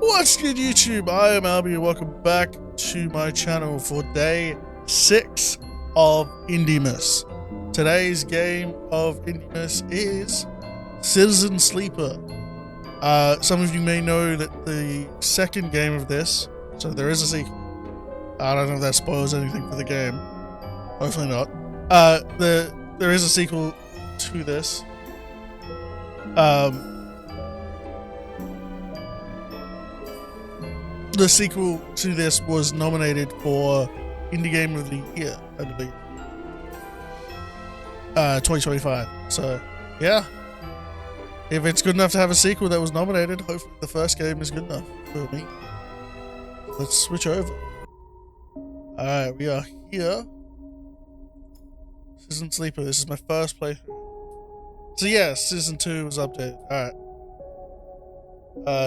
What's good, YouTube? I am A.L.B.E and welcome back to my channel for day 6 of Indiemas. Today's game of Indiemas is Citizen Sleeper. Some of you may know that the second game of this, so there is a sequel. I don't know if that spoils anything for the game. Hopefully not. There is a sequel to this. The sequel to this was nominated for Indie Game of the Year, I believe. 2025. So, yeah. If it's good enough to have a sequel that was nominated, hopefully the first game is good enough for me. Let's switch over. Alright, we are here. Citizen Sleeper. This is my first playthrough. So yeah, Season 2 was updated. Alright.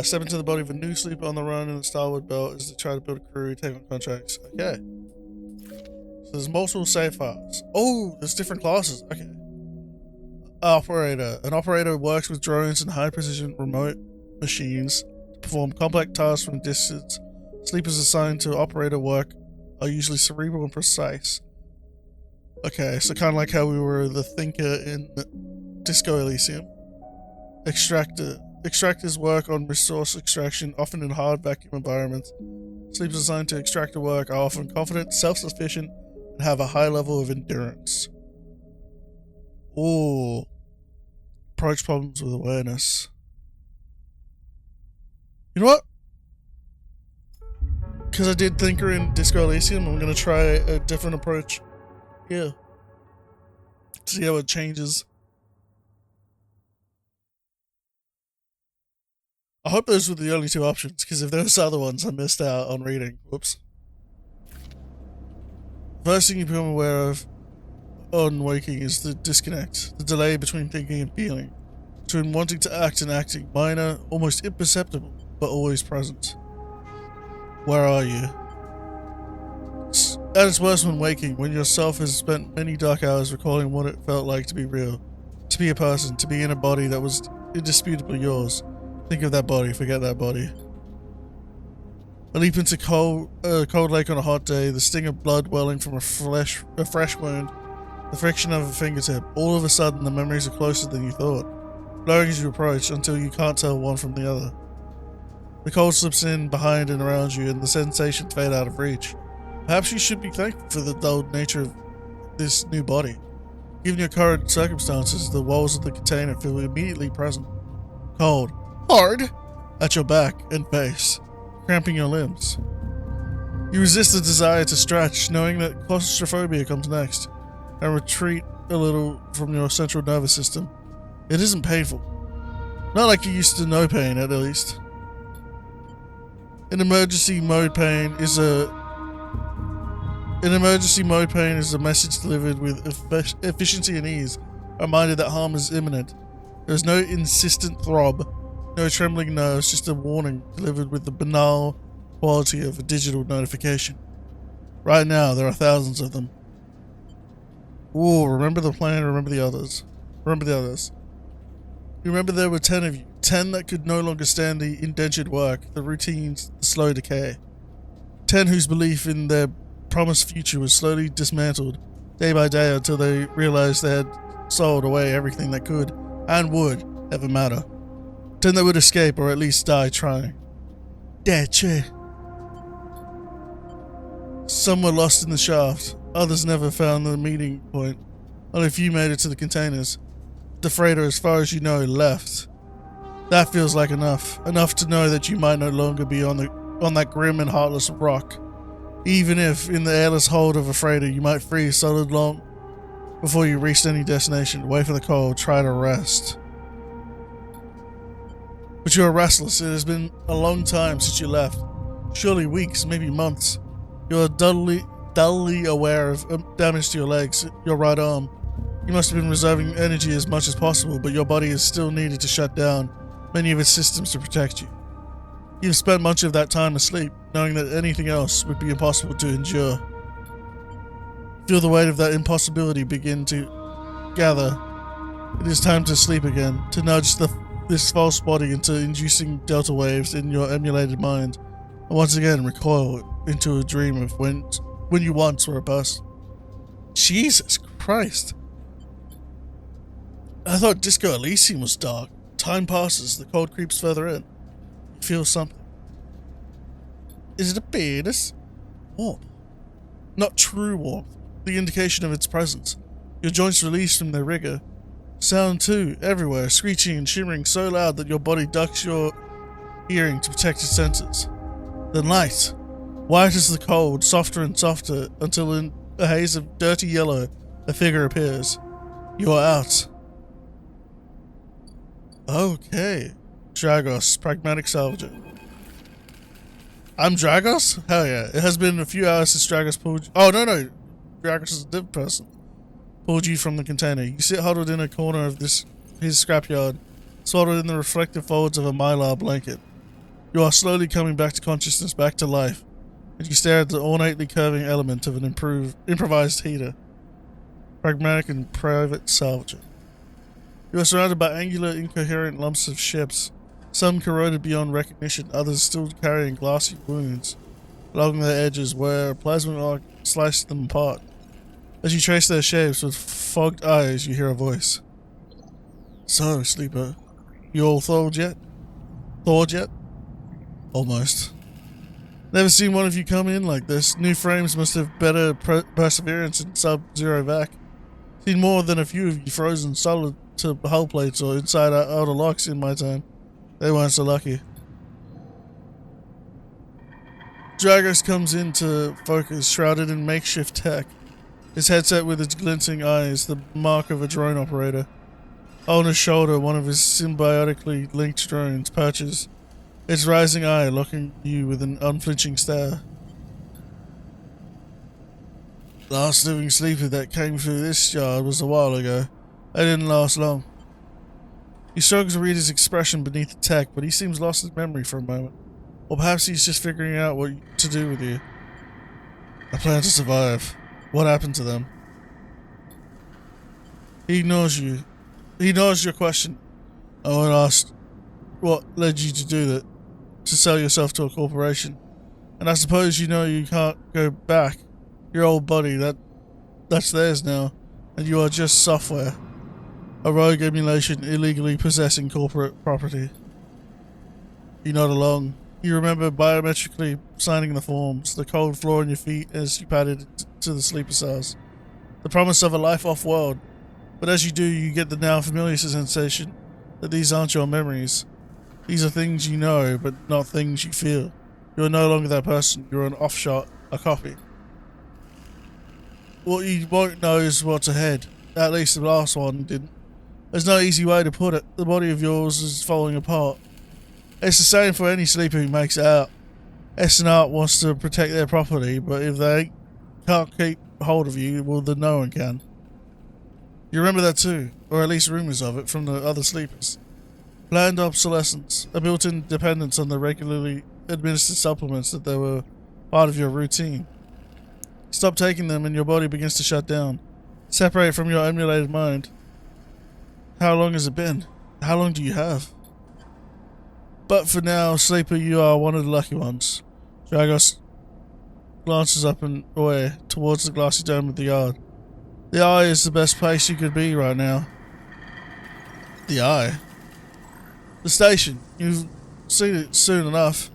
Step into the body of a new sleeper on the run in the Starwood Belt as they try to build a crew, take on contracts. Okay. So there's multiple save files. Oh, there's different classes. Okay. Operator. An operator works with drones and high-precision remote machines to perform complex tasks from a distance. Sleepers assigned to operator work are usually cerebral and precise. Okay, so kind of like how we were the thinker in Disco Elysium. Extractor. Extractors work on resource extraction, often in hard vacuum environments. Sleepers assigned to extractor work are often confident, self-sufficient, and have a high level of endurance. Ooh. Approach problems with awareness. You know what? Because I did Thinker in Disco Elysium, I'm going to try a different approach here. See how it changes. I hope those were the only two options, because if those other ones I missed out on reading. Whoops. First thing you become aware of on waking is the disconnect, the delay between thinking and feeling, between wanting to act and acting, minor, almost imperceptible, but always present. Where are you? At its worst when waking, when yourself has spent many dark hours recalling what it felt like to be real, to be a person, to be in a body that was indisputably yours. Think of that body, forget that body. A leap into a cold lake on a hot day, the sting of blood welling from a fresh wound, the friction of a fingertip. All of a sudden, the memories are closer than you thought, blurring as you approach until you can't tell one from the other. The cold slips in behind and around you, and the sensations fade out of reach. Perhaps you should be thankful for the dulled nature of this new body. Given your current circumstances, the walls of the container feel immediately present. Cold. Hard at your back and face, cramping your limbs. You resist the desire to stretch, knowing that claustrophobia comes next, and retreat a little from your central nervous system. It isn't painful. Not like you used to know pain, at least. An emergency mode pain is a message delivered with efficiency and ease, a reminder that harm is imminent. There is no insistent throb. No trembling nerves, just a warning delivered with the banal quality of a digital notification. Right now, there are thousands of them. Ooh, remember the plan, remember the others. Remember the others. You remember there were 10 of you. 10 that could no longer stand the indentured work, the routines, the slow decay. 10 whose belief in their promised future was slowly dismantled, day by day, until they realized they had sold away everything that could, and would, ever matter. 10 that would escape, or at least die trying. Dead che. Some were lost in the shaft. Others never found the meeting point. Only a few made it to the containers. The freighter, as far as you know, left. That feels like enough. Enough to know that you might no longer be on that grim and heartless rock. Even if, in the airless hold of a freighter, you might freeze solid long before you reached any destination. Wait for the cold. Try to rest. But you are restless. It has been a long time since you left. Surely weeks, maybe months. You are dully aware of damage to your legs, your right arm. You must have been reserving energy as much as possible, but your body is still needed to shut down many of its systems to protect you. You've spent much of that time asleep, knowing that anything else would be impossible to endure. Feel the weight of that impossibility begin to gather. It is time to sleep again, to nudge the this false body into inducing delta waves in your emulated mind, and once again recoil into a dream of when you once were a person. Jesus Christ. I thought Disco Elysium was dark. Time passes, the cold creeps further in. You feel something. Is it a penis? Warmth. Not true warmth, the indication of its presence. Your joints release from their rigor. Sound too, everywhere, screeching and shimmering so loud that your body ducks your hearing to protect its senses. Then light. White as the cold, softer and softer, until in a haze of dirty yellow, a figure appears. You are out. Okay. Dragos, pragmatic salvager. I'm Dragos? Hell yeah. It has been a few hours since Dragos pulled you. Oh, no. Dragos is a different person. Pulled you from the container. You sit huddled in a corner of his scrapyard, swaddled in the reflective folds of a mylar blanket. You are slowly coming back to consciousness, back to life, and you stare at the ornately curving element of an improvised heater. Pragmatic and private salvager. You are surrounded by angular, incoherent lumps of ships, some corroded beyond recognition, others still carrying glassy wounds along their edges where a plasma arc sliced them apart. As you trace their shapes with fogged eyes, you hear a voice. So, sleeper, you all thawed yet? Thawed yet? Almost. Never seen one of you come in like this. New frames must have better perseverance in sub-zero vac. Seen more than a few of you frozen solid to hull plates or inside outer locks in my time. They weren't so lucky. Dragos comes into focus, shrouded in makeshift tech. His headset with its glinting eyes, the mark of a drone operator. On his shoulder, one of his symbiotically linked drones perches, its rising eye locking you with an unflinching stare. Last living sleeper that came through this yard was a while ago. They didn't last long. He struggles to read his expression beneath the tech, but he seems lost in memory for a moment. Or perhaps he's just figuring out what to do with you. I plan to survive. What happened to them? He ignores you. He ignores your question. I won't ask what led you to do that, to sell yourself to a corporation. And I suppose you know you can't go back. Your old body, that's theirs now, and you are just software. A rogue emulation illegally possessing corporate property. You nod along. You remember biometrically signing the forms, the cold floor on your feet as you padded to the sleeper cells. The promise of a life off-world. But as you do, you get the now familiar sensation that these aren't your memories. These are things you know, but not things you feel. You are no longer that person. You're an offshot, a copy. What you won't know is what's ahead. At least the last one didn't. There's no easy way to put it. The body of yours is falling apart. It's the same for any sleeper who makes it out. S&R wants to protect their property, but if they can't keep hold of you, well then no one can. You remember that too, or at least rumours of it from the other sleepers. Planned obsolescence, a built-in dependence on the regularly administered supplements that they were part of your routine. Stop taking them and your body begins to shut down. Separate from your emulated mind. How long has it been? How long do you have? But for now, sleeper, you are one of the lucky ones. Dragos glances up and away towards the glassy dome of the yard. The Eye is the best place you could be right now. The Eye? The station. You've seen it soon enough.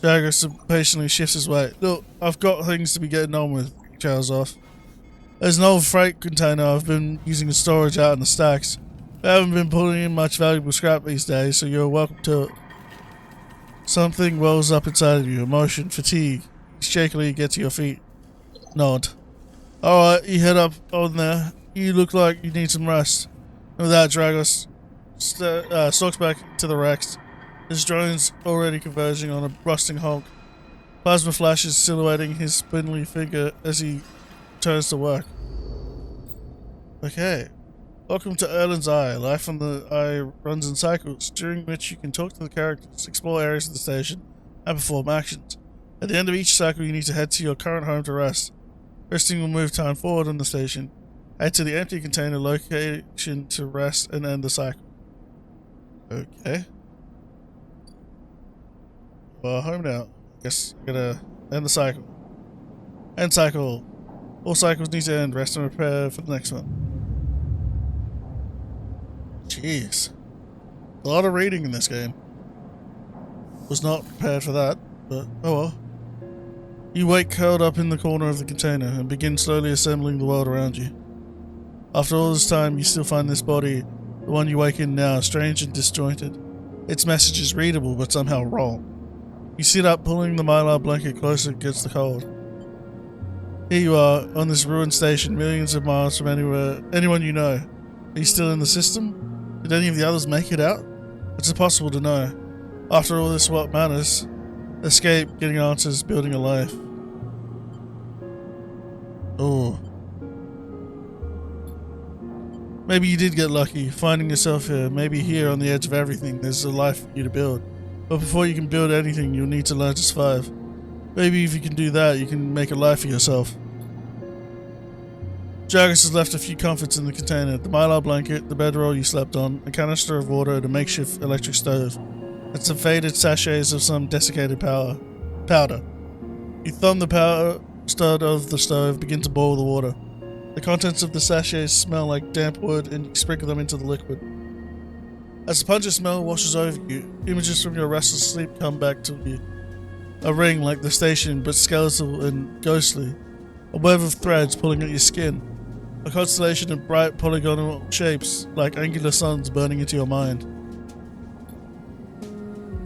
Dragos impatiently shifts his weight. Look, I've got things to be getting on with. He trails off. There's an old freight container I've been using as storage out in the stacks. I haven't been pulling in much valuable scrap these days, so you're welcome to it. Something wells up inside of you. Emotion, fatigue. You shakily get to your feet. Nod. Alright, you head up on there. You look like you need some rest. With that, Dragos stalks back to the racks. His drone's already converging on a rusting hulk. Plasma flashes silhouetting his spindly figure as he turns to work. Okay. Welcome to Erlen's Eye. Life on the Eye runs in cycles, during which you can talk to the characters, explore areas of the station, and perform actions. At the end of each cycle, you need to head to your current home to rest. Resting will move time forward on the station. Head to the empty container location to rest and end the cycle. Okay. Well, home now. Guess I gotta end the cycle. End cycle. All cycles need to end. Rest and repair for the next one. Jeez. A lot of reading in this game. Was not prepared for that, but oh well. You wake curled up in the corner of the container and begin slowly assembling the world around you. After all this time, you still find this body, the one you wake in now, strange and disjointed. Its message is readable, but somehow wrong. You sit up, pulling the mylar blanket closer against the cold. Here you are, on this ruined station, millions of miles from anyone you know. Are you still in the system? Did any of the others make it out? It's impossible to know. After all this, what matters? Escape, getting answers, building a life. Oh. Maybe you did get lucky, finding yourself here. Maybe here on the edge of everything, there's a life for you to build. But before you can build anything, you'll need to learn to survive. Maybe if you can do that, you can make a life for yourself. Jargus has left a few comforts in the container. The mylar blanket, the bedroll you slept on, a canister of water, and a makeshift electric stove. And some faded sachets of some desiccated powder. You thumb the powder stud of the stove, begin to boil the water. The contents of the sachets smell like damp wood, and you sprinkle them into the liquid. As the pungent smell washes over you, images from your restless sleep come back to you. A ring like the station, but skeletal and ghostly. A web of threads pulling at your skin. A constellation of bright polygonal shapes, like angular suns burning into your mind.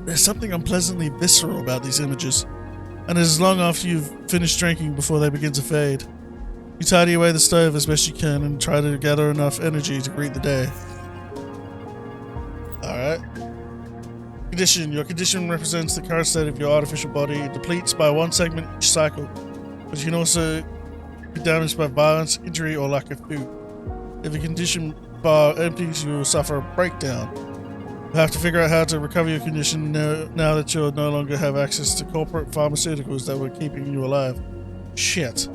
There's something unpleasantly visceral about these images, and it is long after you've finished drinking before they begin to fade. You tidy away the stove as best you can and try to gather enough energy to greet the day. Alright. Condition. Your condition represents the current state of your artificial body. It depletes by one segment each cycle, but you can also be damaged by violence, injury, or lack of food. If the condition bar empties, you will suffer a breakdown. You have to figure out how to recover your condition now that you no longer have access to corporate pharmaceuticals that were keeping you alive. Shit.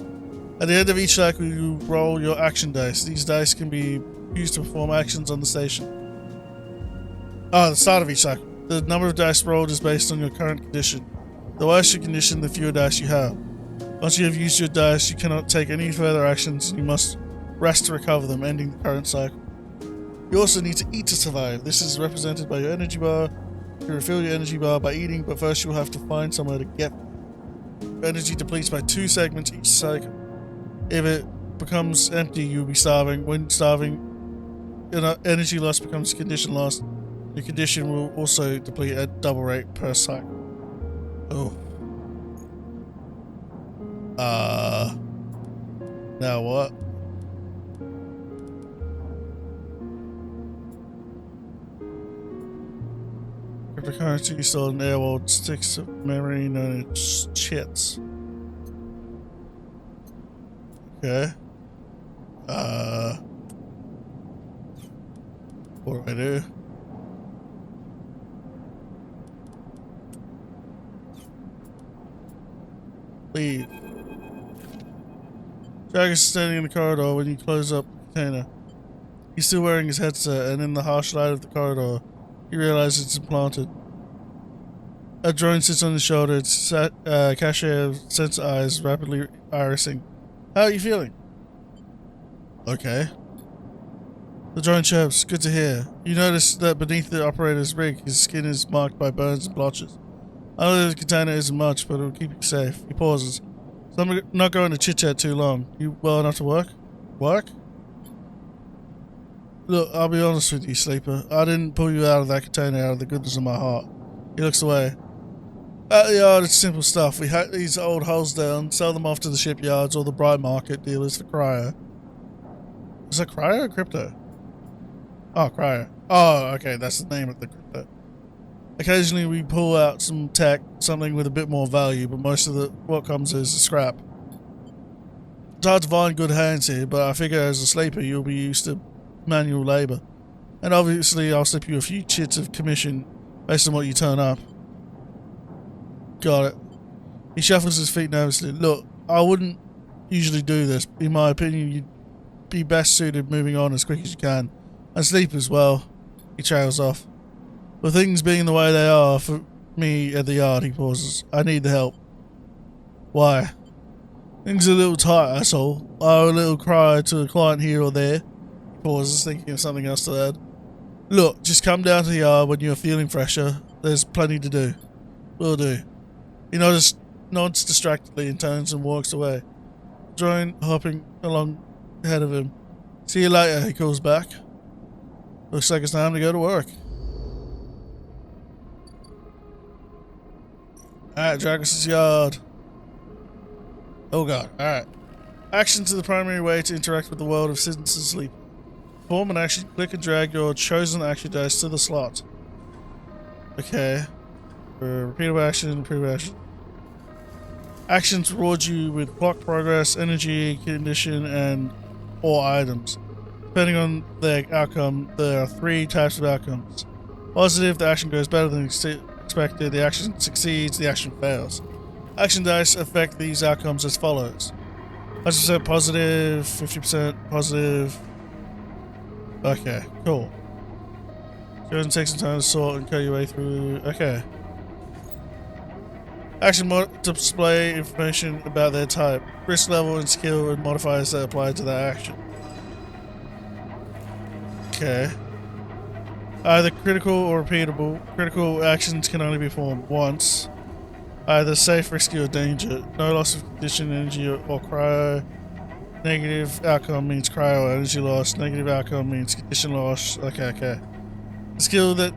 At the end of each cycle, you roll your action dice. These dice can be used to perform actions on the station. At the start of each cycle. The number of dice rolled is based on your current condition. The worse your condition, the fewer dice you have. Once you have used your dice, you cannot take any further actions, and you must rest to recover them, ending the current cycle. You also need to eat to survive. This is represented by your energy bar. You refill your energy bar by eating, but first you will have to find somewhere to get them. Energy depletes by 2 segments each cycle. If it becomes empty, you will be starving. When starving, energy loss becomes condition loss. Your condition will also deplete at double rate per cycle. Oh. Now what? Cryptocurrency stored in Airworld sticks of memory known as chits. Okay. What do I do? Leave. Jack is standing in the corridor when you close up the container. He's still wearing his headset, and in the harsh light of the corridor, you realize it's implanted. A drone sits on his shoulder, its cache of sensor eyes rapidly irising. How are you feeling? Okay. The drone chirps. Good to hear. You notice that beneath the operator's rig, his skin is marked by burns and blotches. I know the container isn't much, but it will keep you safe. He pauses. So I'm not going to chit-chat too long. You well enough to work? Work? Look, I'll be honest with you, Sleeper. I didn't pull you out of that container out of the goodness of my heart. He looks away. At the yard, it's simple stuff. We hack these old hulls down, sell them off to the shipyards or the bright market dealers for cryo. Is that cryo or crypto? Oh, cryo. Oh, okay, that's the name of the crypto. Occasionally we pull out some tech, something with a bit more value, but most of what comes is scrap. It's hard to find good hands here, but I figure as a sleeper you'll be used to manual labour. And obviously I'll slip you a few chits of commission based on what you turn up. Got it. He shuffles his feet nervously. Look, I wouldn't usually do this. In my opinion, you'd be best suited moving on as quick as you can. And sleep as well. He trails off. With things being the way they are for me at the yard, he pauses. I need the help. Why? Things are a little tight, that's all. I owe a little cry to a client here or there. He pauses, thinking of something else to add. Look, just come down to the yard when you're feeling fresher. There's plenty to do. Will do. He nods distractedly and turns and walks away. Join hopping along ahead of him. See you later, he calls back. Looks like it's time to go to work. Alright, Dragos' yard. Oh god, alright. Actions are the primary way to interact with the world of citizen sleep. Perform an action, click and drag your chosen action dice to the slot. Okay. Repeatable action. Actions reward you with clock progress, energy, condition, and or items. Depending on their outcome, there are 3 types of outcomes. Positive, the action goes better than expected, the action succeeds, the action fails. Action dice affect these outcomes as follows. 100% positive, 50% positive. Okay, cool. Go and take some time to sort and cut your way through. Okay. Action display information about their type, risk level, and skill, and modifiers that apply to that action. Okay. Either critical or repeatable. Critical actions can only be performed once. Either safe, risky, or danger. No loss of condition, energy, or cryo. Negative outcome means cryo or energy loss. Negative outcome means condition loss. Okay. The skill that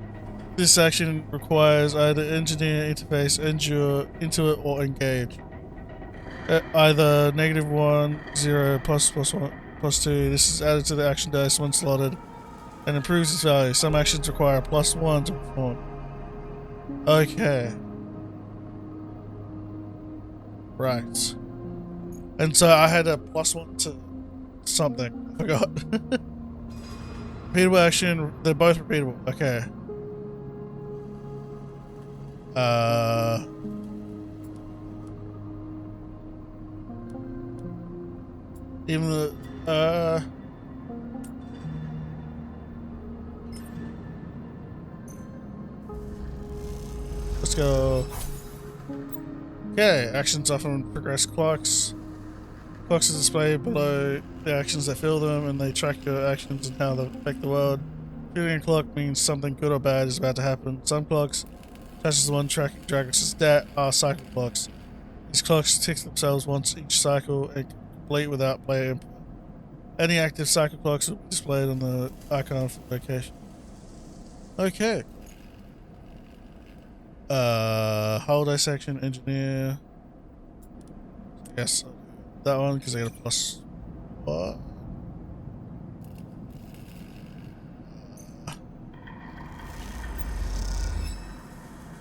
this action requires either engineer, interface, endure, intuit, or engage. Either -1, 0, +1, +2. This is added to the action dice when slotted and improves its value. Some actions require +1 to perform. Okay. Right. And so I had a +1 to something. I forgot. Repeatable action. They're both repeatable. Okay. Even the let's go. Okay, actions often progress clocks. Clocks are displayed below the actions that fill them, and they track your actions and how they affect the world. Filling a clock means something good or bad is about to happen. Some clocks, such as the one tracking Dragos' stat, are cycle clocks. These clocks tick themselves once each cycle and complete without player input. Any active cycle clocks will be displayed on the icon for location. Okay. Holiday section, engineer. Yes, that one because I got a plus. What?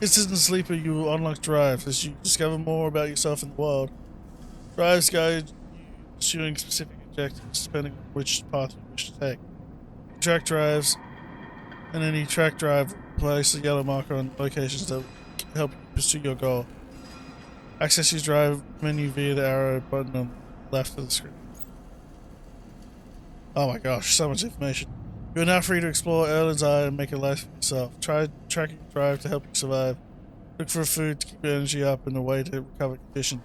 Instant Sleeper, you will unlock drives as you discover more about yourself in the world. Drives guide you pursuing specific objectives depending on which path you wish to take. Track drives, and any track drive will place a yellow marker on locations that will help you pursue your goal. Access your drive menu via the arrow button on the left of the screen. Oh my gosh, so much information. You are now free to explore Erlen's Eye and make a life for yourself. Try tracking your drive to help you survive. Look for food to keep your energy up and a way to recover condition.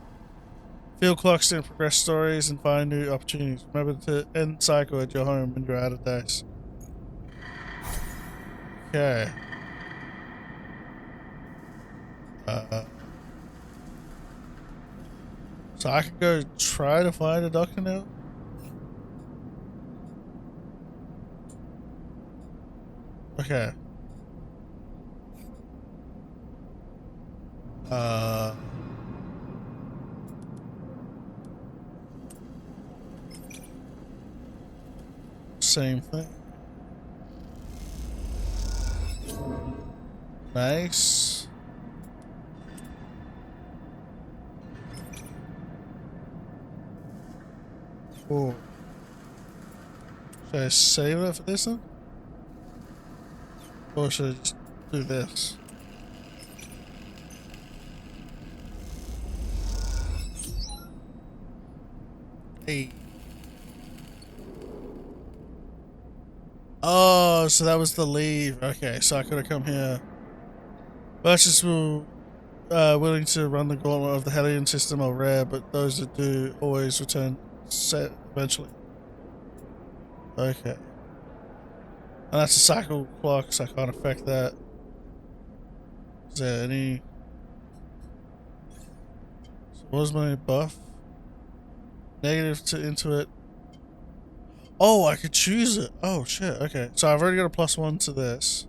Fill clocks to progress stories and find new opportunities. Remember to end cycle at your home when you're out of dice. Okay. So I can go try to find a doctor now? Okay. Same thing. Nice. Cool. Should I save it for this one? Or should I just do this? Hey. Oh, so that was the leave. Okay, so I could have come here. Merchants will willing to run the gauntlet of the Hellion system are rare, but those that do always return set eventually. Okay. And that's a cycle clock, so I can't affect that. Is there any... So what was my buff? Negative to into it. Oh, I could choose it. Oh, shit. Okay. So I've already got a +1 to this.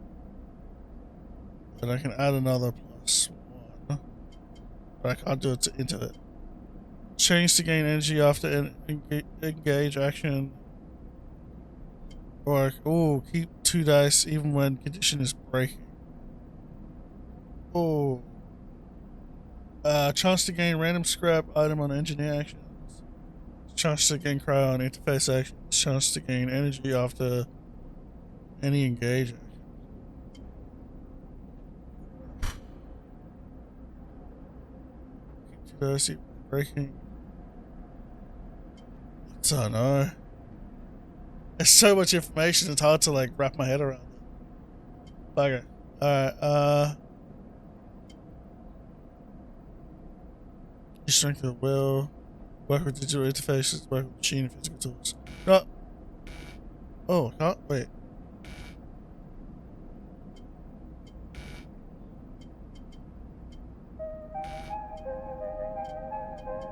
And I can add another +1. But I can't do it to into it. Change to gain energy after engage action. Or, oh, keep 2 dice even when condition is breaking. Oh. Chance to gain random scrap item on engineer actions. Chance to gain cryo on interface actions. Chance to gain energy after any engage action. Keep 2 dice even when breaking. I don't know. There's so much information, it's hard to like wrap my head around it. Okay. Alright, strength of will. Work with digital interfaces, work with machine and physical tools. No. Oh, I can't wait.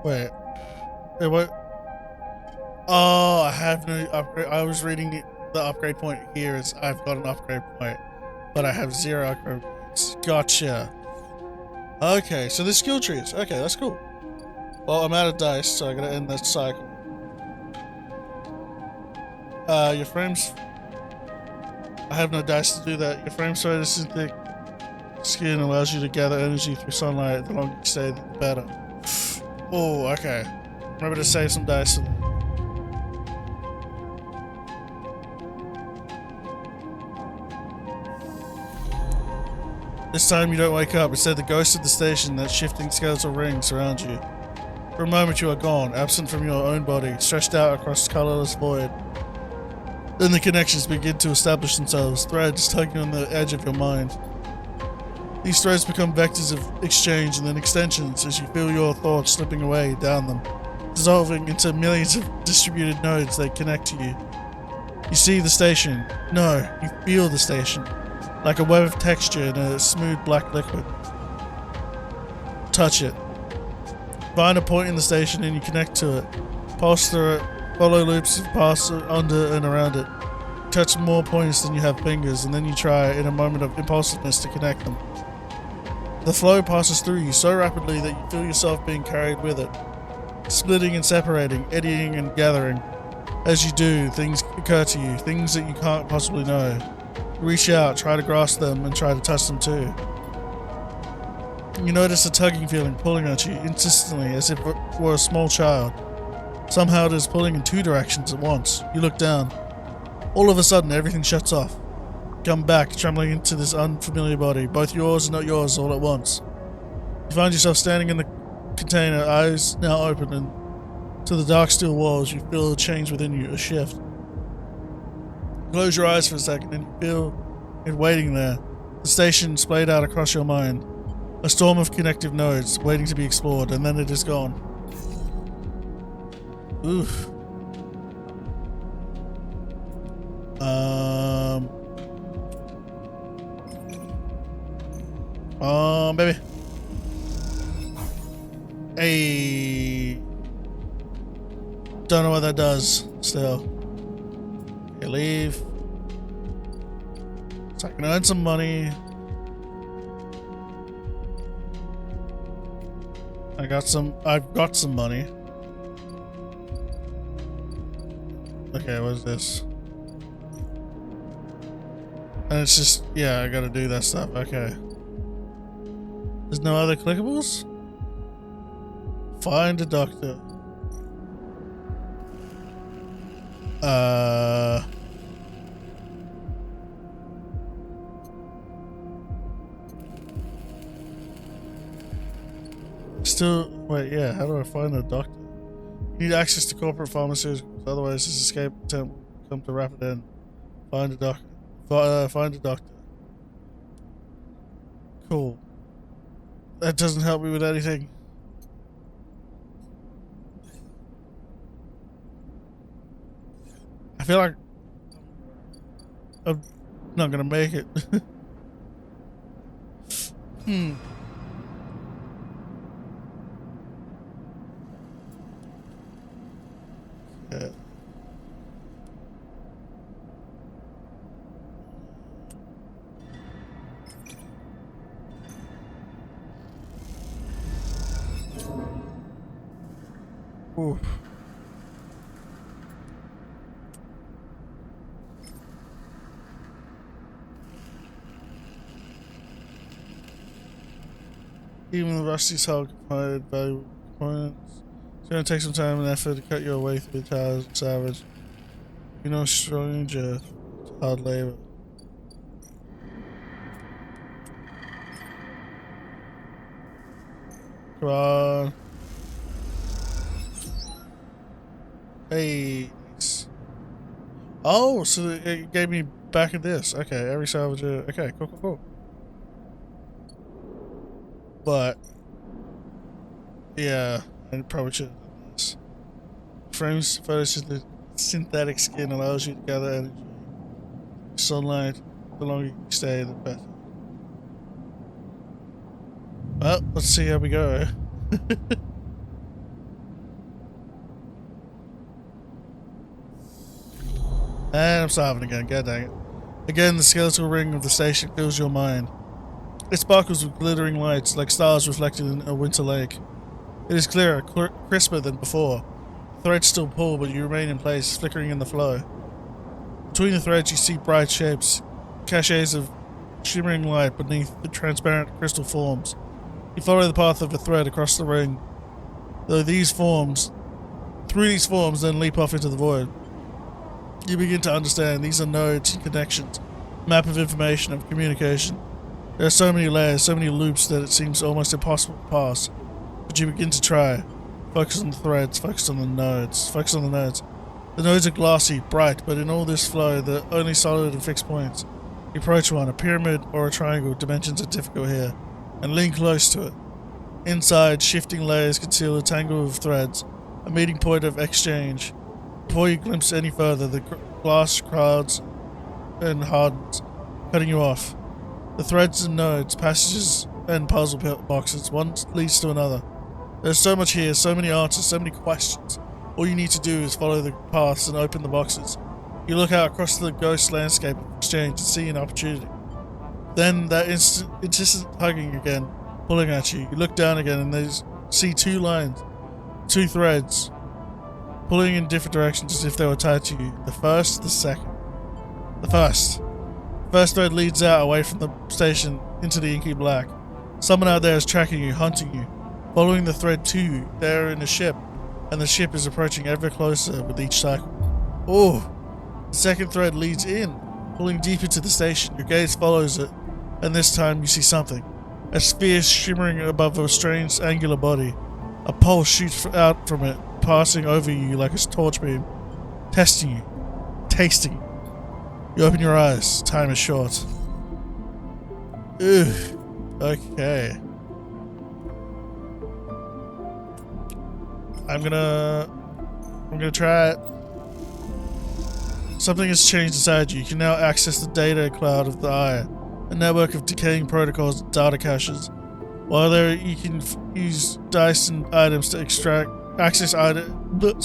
Wait. Wait, what? Oh, I have no upgrade. I was reading the upgrade point here is I've got an upgrade point, but I have 0 upgrade points. Gotcha. Okay, so the skill trees. Okay, that's cool. Well, I'm out of dice, so I gotta end that cycle. Your frames. I have no dice to do that. Your frame synthetic skin allows you to gather energy through sunlight. The longer you stay, the better. Oh, okay. Remember to save some dice. This time you don't wake up. Instead, the ghost of the station, that shifting skeletal ring, surrounds you. For a moment you are gone, absent from your own body, stretched out across the colourless void. Then the connections begin to establish themselves, threads tugging on the edge of your mind. These threads become vectors of exchange and then extensions as you feel your thoughts slipping away down them, dissolving into millions of distributed nodes that connect to you. You see the station. No, you feel the station. Like a web of texture in a smooth black liquid. Touch it. Find a point in the station and you connect to it. Pass through it. Follow loops and pass under and around it. Touch more points than you have fingers, and then you try, in a moment of impulsiveness, to connect them. The flow passes through you so rapidly that you feel yourself being carried with it. Splitting and separating, eddying and gathering. As you do, things occur to you, things that you can't possibly know. Reach out, try to grasp them, and try to touch them too. You notice a tugging feeling pulling at you insistently as if it were a small child. Somehow it is pulling in 2 directions at once. You look down. All of a sudden, everything shuts off. Come back, trembling into this unfamiliar body, both yours and not yours all at once. You find yourself standing in the container, eyes now open, and to the dark steel walls, you feel a change within you, a shift. Close your eyes for a second and you feel it waiting there. The station splayed out across your mind. A storm of connective nodes waiting to be explored, and then it is gone. Oof. Baby. Hey. Don't know what that does, still. Okay, leave. So I can earn some money. I've got some money. Okay, what is this? And it's just, yeah, I gotta do that stuff. Okay. There's no other clickables? Find a doctor. Still, wait, yeah, how do I find a doctor? You need access to corporate pharmaceuticals, otherwise this escape attempt will come to rapid end. Find a doctor. Find a doctor. Cool. That doesn't help me with anything. I feel like I'm not gonna make it. Hmm. Yeah. Ooh. Even the rusty's hull can provide valuable components. It's gonna take some time and effort to cut your way through the towers and salvage. You're no stranger to hard labor. Come on. Hey. Nice. Oh, so it gave me back of this. Okay, every salvager. Okay, cool, cool, cool. But, yeah, I probably should have done this. Frames photosynthetic skin allows you to gather energy. Sunlight, the longer you stay, the better. Well, let's see how we go. And I'm starving again, god dang it. Again, the skeletal ring of the station fills your mind. It sparkles with glittering lights, like stars reflected in a winter lake. It is clearer, crisper than before. The threads still pull, but you remain in place, flickering in the flow. Between the threads you see bright shapes, caches of shimmering light beneath the transparent crystal forms. You follow the path of a thread across the ring, through these forms, then leap off into the void. You begin to understand these are nodes and connections, map of information, of communication. There are so many layers, so many loops that it seems almost impossible to pass. But you begin to try. Focus on the threads, focus on the nodes, focus on the nodes. The nodes are glassy, bright, but in all this flow, they're only solid and fixed points. You approach one, a pyramid or a triangle, dimensions are difficult here, and lean close to it. Inside, shifting layers conceal a tangle of threads, a meeting point of exchange. Before you glimpse any further, the glass crowds and hardens, cutting you off. The threads and nodes, passages and puzzle boxes, one leads to another. There's so much here, so many answers, so many questions. All you need to do is follow the paths and open the boxes. You look out across the ghost landscape of exchange and see an opportunity. Then that instant hugging again, pulling at you. You look down again and see two lines, two threads, pulling in different directions as if they were tied to you. The first, the second. The first. First thread leads out away from the station into the inky black. Someone out there is tracking you, hunting you. Following the thread to you, they're in a ship, and the ship is approaching ever closer with each cycle. Oh! The second thread leads in, pulling deep into the station. Your gaze follows it, and this time you see something. A sphere shimmering above a strange angular body. A pulse shoots out from it, passing over you like a torch beam, testing you, tasting you. You open your eyes. Time is short. Ugh. Okay. I'm gonna try it. Something has changed inside you. You can now access the data cloud of the Eye, a network of decaying protocols and data caches. While there, you can use dice and items to access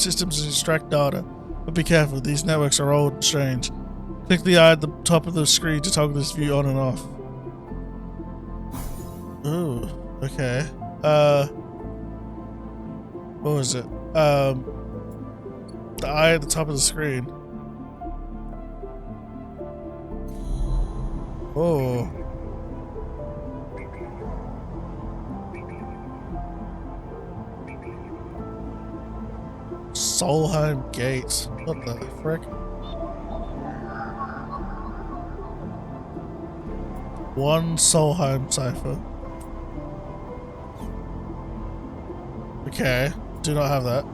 systems and extract data. But be careful, these networks are old and strange. Click the eye at the top of the screen to toggle this view on and off. Ooh, okay. What was it? The eye at the top of the screen. Oh. Solheim Gates. What the frick? One Solheim cipher. Okay, do not have that.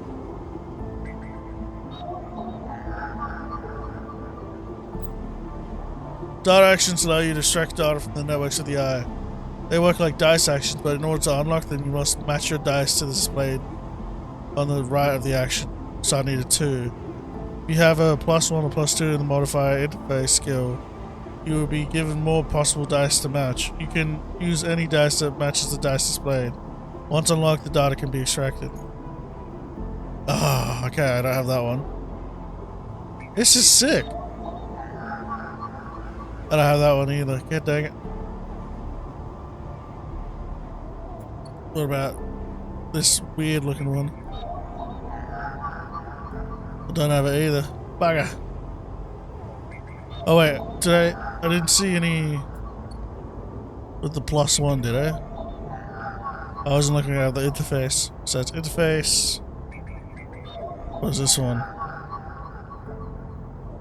Data actions allow you to extract data from the networks of the Eye. They work like dice actions, but in order to unlock them, you must match your dice to the displayed on the right of the action. So I need a 2. If you have a +1 or +2 in the modifier interface skill, you will be given more possible dice to match. You can use any dice that matches the dice displayed. Once unlocked, the data can be extracted. Ah, okay, I don't have that one. This is sick. I don't have that one either. God dang it. What about this weird looking one? I don't have it either. Bugger. Oh wait, I didn't see any with the +1, did I? I wasn't looking at the interface. So it's interface. What is this one?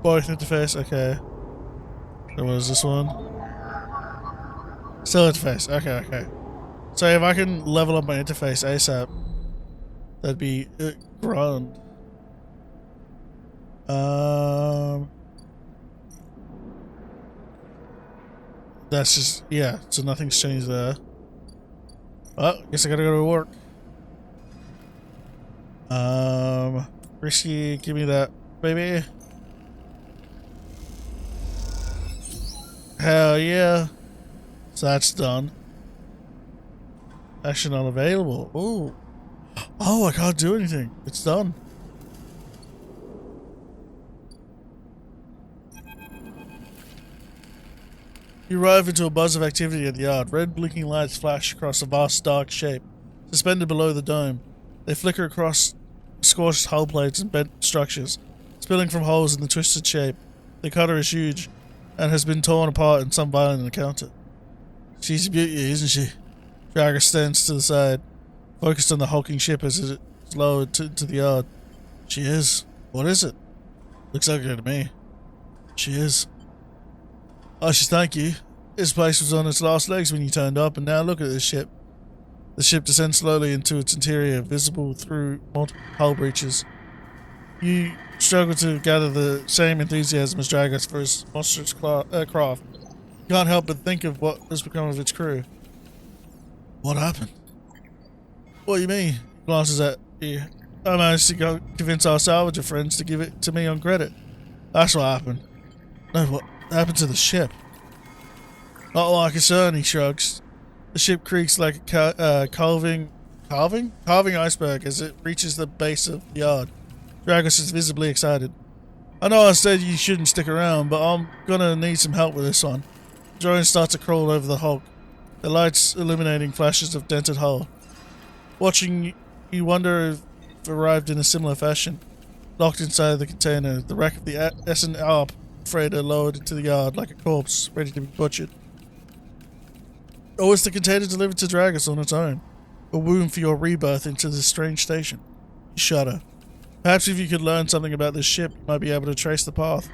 Both interface, okay. So what is this one? Still interface, okay. So if I can level up my interface ASAP, that'd be grand. That's just, yeah, so nothing's changed there. Well, guess I gotta go to work. Risky, give me that, baby. Hell yeah. So that's done. Action unavailable. Ooh. Oh, I can't do anything. It's done. You arrive into a buzz of activity at the yard. Red blinking lights flash across a vast dark shape, suspended below the dome. They flicker across scorched hull plates and bent structures, spilling from holes in the twisted shape. The cutter is huge, and has been torn apart in some violent encounter. She's a beauty, isn't she? Jagger stands to the side, focused on the hulking ship as it is lowered to the yard. She is. What is it? Looks like her to me. She is. I should thank you. This place was on its last legs when you turned up, and now look at this ship. The ship descends slowly into its interior, visible through multiple hull breaches. You struggle to gather the same enthusiasm as Dragos for his monstrous craft. You can't help but think of what has become of its crew. What happened? What do you mean? He glances at you. I managed to convince our salvager friends to give it to me on credit. That's what happened. No, what happened to the ship? Not my concern, he shrugs. The ship creaks like a carving iceberg as it reaches the base of the yard. Dragos is visibly excited. I know I said you shouldn't stick around, but I'm gonna need some help with this one. The drone starts to crawl over the hulk, the lights illuminating flashes of dented hull. Watching, you wonder if it arrived in a similar fashion. Locked inside the container, the wreck of the A.L.B.E freighter lowered into the yard like a corpse, ready to be butchered. Or was the container delivered to Dragos on its own? A womb for your rebirth into this strange station? You shudder. Perhaps if you could learn something about this ship, you might be able to trace the path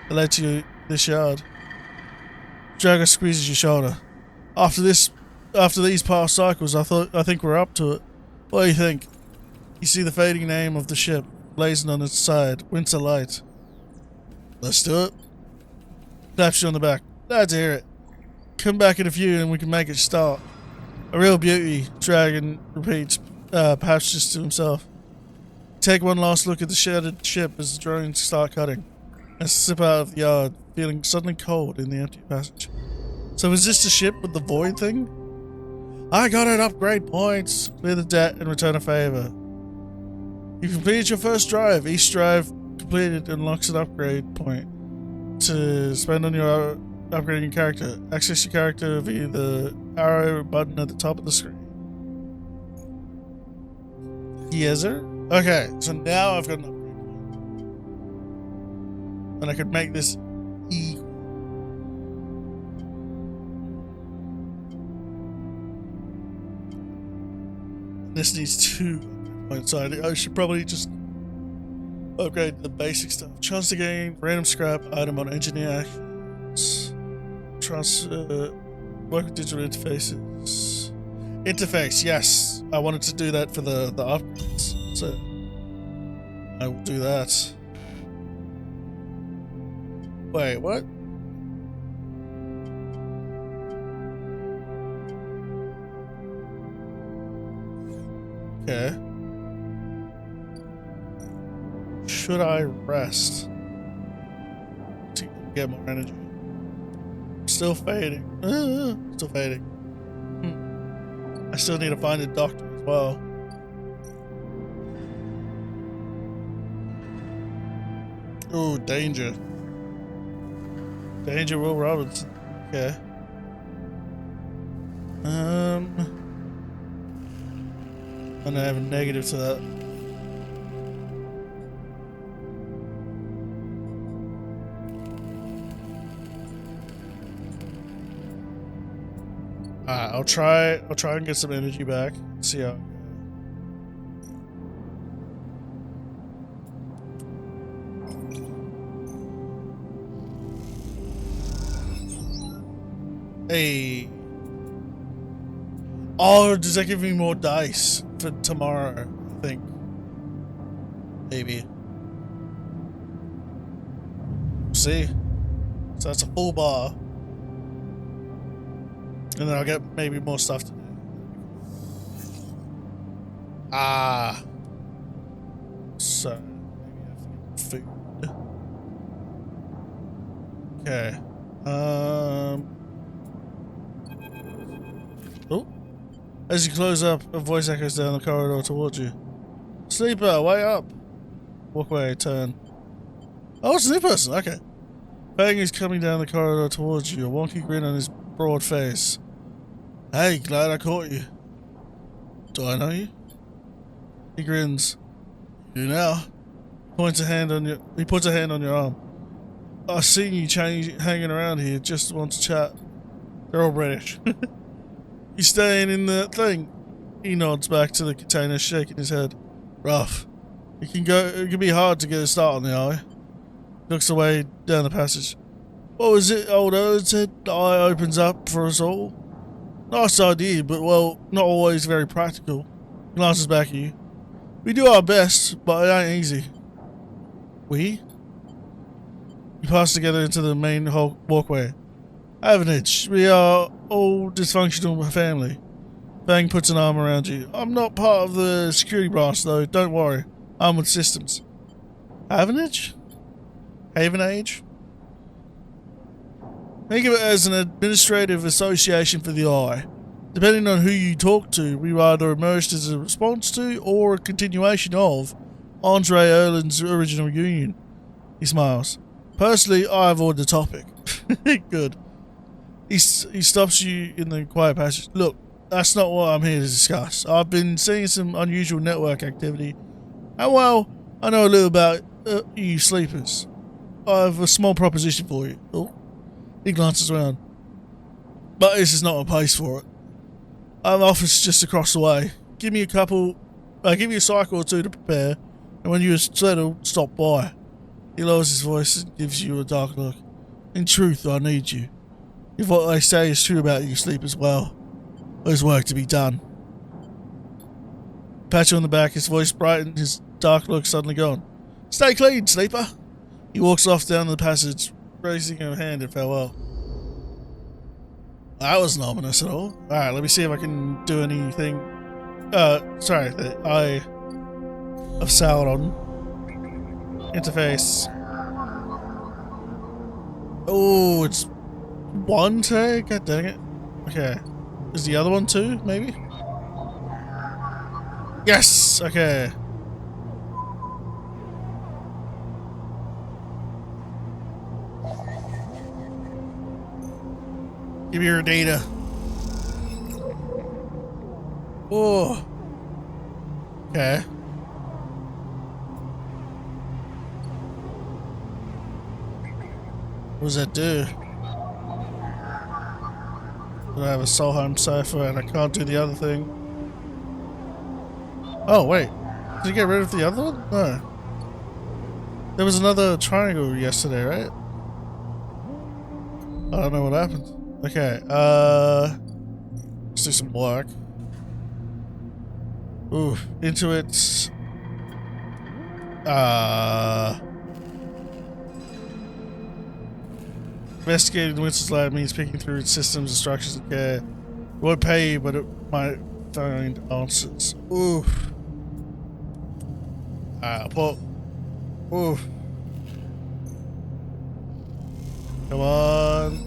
that led to this yard. Dragos squeezes your shoulder. After these past cycles, I think we're up to it. What do you think? You see the fading name of the ship, blazoned on its side, Winter Light. Let's do it. Claps you on the back. Glad to hear it. Come back in a few and we can make it start. A real beauty, Dragon repeats, perhaps just to himself. Take one last look at the shattered ship as the drones start cutting, and slip out of the yard, feeling suddenly cold in the empty passage. So is this the ship with the void thing? I got it, upgrade points. Clear the debt and return a favor. You completed your first drive. Each drive completed unlocks an upgrade point to spend on your upgrading your character. Access your character via the arrow button at the top of the screen. Yes, sir. Okay, so now I've got an upgrade point. And I could make this equal. This needs 2 points, so I should probably just upgrade the basic stuff. Chance to gain random scrap item on engineer actions. Work with digital interfaces. Interface, yes. I wanted to do that for the upgrades, so I will do that. Wait, what? Okay. Should I rest to get more energy? Still fading. Still fading. I still need to find a doctor as well. Ooh, danger. Danger, Will Robinson. Okay. And I have a negative to that. Alright, I'll try and get some energy back. See how. Hey. Oh, does that give me more dice for tomorrow? I think. Maybe. See? So that's a full bar. And then I'll get maybe more stuff to do. Ah. So, maybe I have to get food. Okay. Oh. As you close up, a voice echoes down the corridor towards you. Sleeper, wake up! Walk away, turn. Oh, it's a new person, okay. Fang is coming down the corridor towards you, a wonky grin on his broad face. Hey, glad I caught you. Do I know you? He grins. You now. He puts a hand on your arm. I've seen you hanging around here, just want to chat. They're all British. You staying in the thing? He nods back to the container, shaking his head. Rough. It can be hard to get a start on the eye. Looks away down the passage. What was it old Erlen said? The eye opens up for us all. Nice idea, but well, not always very practical. Glances back at you. We do our best, but it ain't easy. We? You pass together into the main walkway. Avenage, we are all dysfunctional family. Fang puts an arm around you. I'm not part of the security branch though, don't worry. I'm with systems. Avenage? Havenage? Think of it as an administrative association for the eye. Depending on who you talk to, we either emerged as a response to or a continuation of Andre Erlen's original union. He smiles. Personally, I avoid the topic. Good. He stops you in the quiet passage. Look, that's not what I'm here to discuss. I've been seeing some unusual network activity. And well, I know a little about you sleepers. I have a small proposition for you. Oh. He glances around. But this is not a place for it. I have an office just across the way. Give you a cycle or two to prepare, and when you're settled, stop by. He lowers his voice and gives you a dark look. In truth, I need you. If what they say is true about you, sleep as well. There's work to be done. Pat you on the back, his voice brightened, his dark look suddenly gone. Stay clean, sleeper. He walks off down the passage, raising a hand in farewell. That wasn't ominous at all. Alright, let me see if I can do anything. Sorry, the Eye of Sauron. Interface. Oh, it's one tag? God dang it. Okay. Is the other one too, maybe? Yes! Okay. Give me your data. Oh. Okay. What does that do? I have a Solheim cipher and I can't do the other thing. Oh, wait. Did you get rid of the other one? No. There was another triangle yesterday, right? I don't know what happened. Okay, let's do some work. Ooh, into it. Investigating the Winston's lab means picking through its systems, instructions, and care. It won't pay you, but it might find answers. Oof. Well, oof. Come on.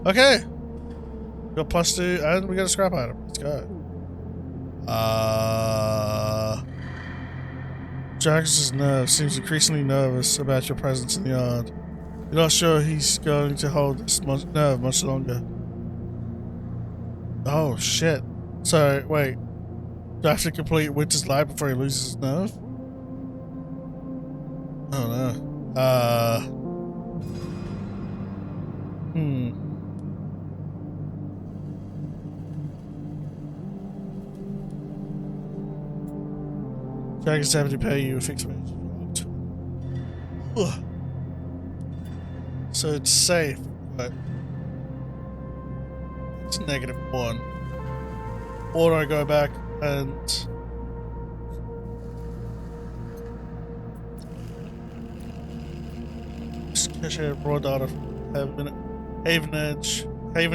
Okay. Got +2 and we got a scrap item. Let's go. Jax's nerve seems increasingly nervous about your presence in the yard. You're not sure he's going to hold this nerve much longer. Oh shit. So, wait. Do I have to complete Winter's Light before he loses his nerve? Oh no. Jack is having to pay you a fixed wage. Ugh. So it's safe, but it's -1. Or do I go back and cache raw data from Haven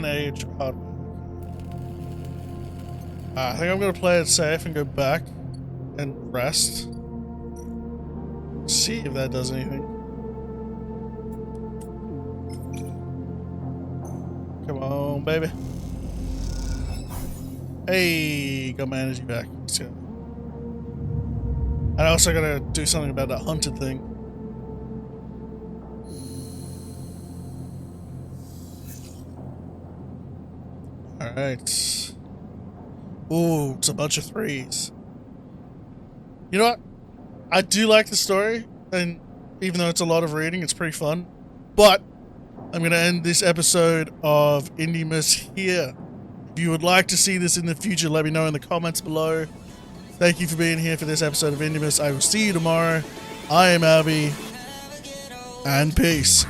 Age hardware. I think I'm gonna play it safe and go back and rest. See if that does anything. Come on, baby. Hey, got my energy back. Let's go. And I also gotta do something about that hunted thing. Alright. Ooh, it's a bunch of 3s. You know what? I do like the story, and even though it's a lot of reading, it's pretty fun. But I'm going to end this episode of Indiemas here. If you would like to see this in the future, let me know in the comments below. Thank you for being here for this episode of Indiemas. I will see you tomorrow. I am A.L.B.E, and peace.